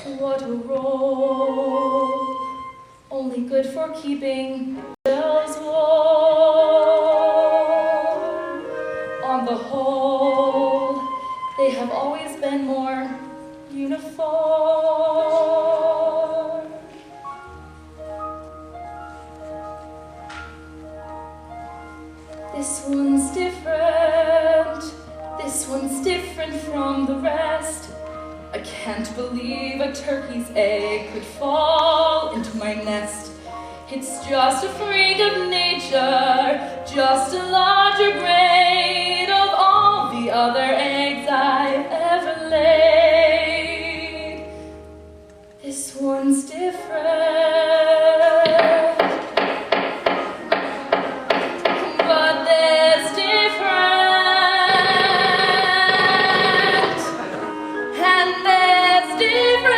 What a role, only good for keeping bells warm. On the whole, they have always been more uniform. This one's different from the rest. I can't believe a turkey's egg could fall into my nest. It's just a freak of nature, just a larger grade of all the other eggs I've ever laid. This one's different. But there's different, and there's different.